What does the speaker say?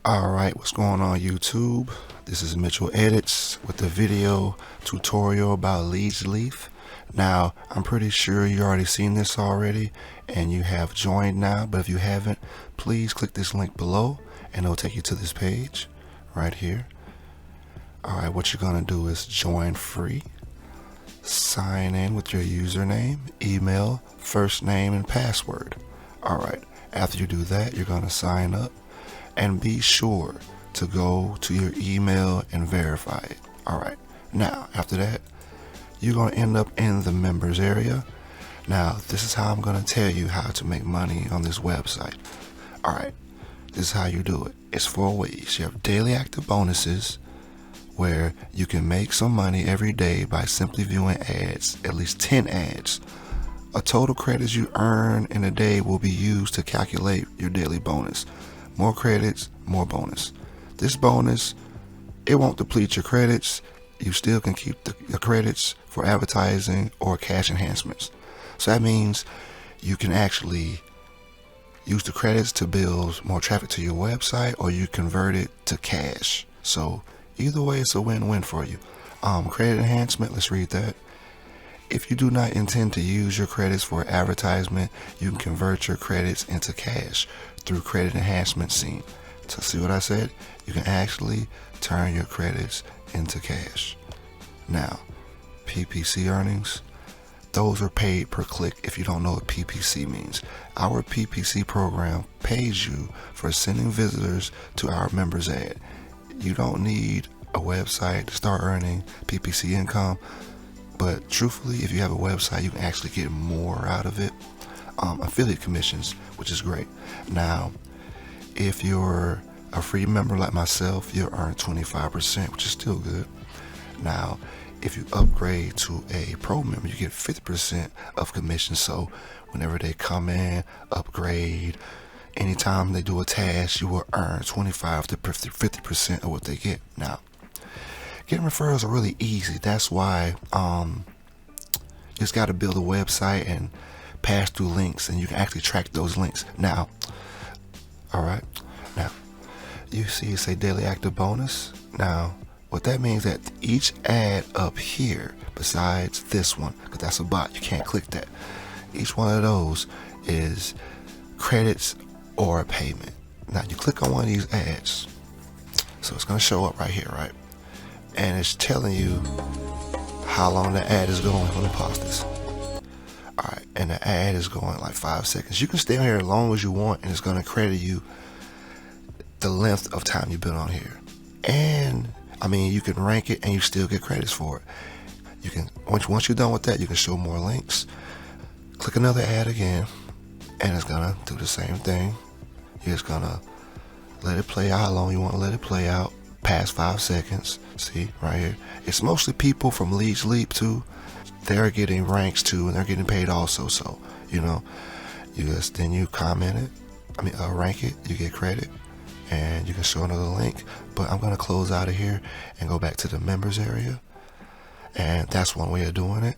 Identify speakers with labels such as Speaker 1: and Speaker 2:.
Speaker 1: Alright, what's going on YouTube? This is Mitchell Edits with the video tutorial about Leads Leaf. Now, I'm pretty sure you already seen this already and you have joined now, but if you haven't, please click this link below and it'll take you to this page right here. Alright, what you're going to do is join free. Sign in with your username, email, first name, and password. Alright, after you do that, you're going to sign up. And be sure to go to your email and verify it. Alright, now after that, you're going to end up in the members area. Now, this is how I'm going to tell you how to make money on this website. Alright, this is how you do it. It's 4 ways. You have daily active bonuses, where you can make some money every day by simply viewing ads, at least 10 ads. A total credits you earn in a day will be used to calculate your daily bonus. More credits, more bonus. This bonus, it won't deplete your credits. You still can keep the credits for advertising or cash enhancements. So that means you can actually use the credits to build more traffic to your website, or you convert it to cash. So either way, it's a win-win for you. Credit enhancement, let's read that. If you do not intend to use your credits for advertisement, you can convert your credits into cash through credit enhancement scene. So see what I said? You can actually turn your credits into cash. Now, PPC earnings, those are paid per click. If you don't know what PPC means, our PPC program pays you for sending visitors to our members ad. You don't need a website to start earning PPC income, but truthfully, if you have a website, you can actually get more out of it. Affiliate commissions, which is great. Now, if you're a free member like myself, you'll earn 25%, which is still good. Now, if you upgrade to a pro member, you get 50% of commission. So whenever they come in, upgrade, anytime they do a task, you will earn 25 to 50% of what they get. Now, getting referrals are really easy. That's why you just got to build a website and pass through links, and you can actually track those links. Now, alright, now you see it say daily active bonus. Now, what that means that each ad up here, besides this one, because that's a bot, you can't click that, each one of those is credits or a payment. Now, you click on one of these ads, so it's going to show up right here, right? And it's telling you how long the ad is going. Let me pause this. Alright, and the ad is going like 5 seconds. You can stay on here as long as you want, and it's going to credit you the length of time you've been on here. And I mean, you can rank it and you still get credits for it. You can, once you're done with that, you can show more links. Click another ad again, and it's gonna do the same thing. You're just gonna let it play out how long you want to let it play out. Past 5 seconds. See right here, it's mostly people from Leads Leap too. They're getting ranks too, and they're getting paid also. So you know, then you comment it, rank it, you get credit, and you can show another link. But I'm gonna close out of here and go back to the members area, and that's one way of doing it.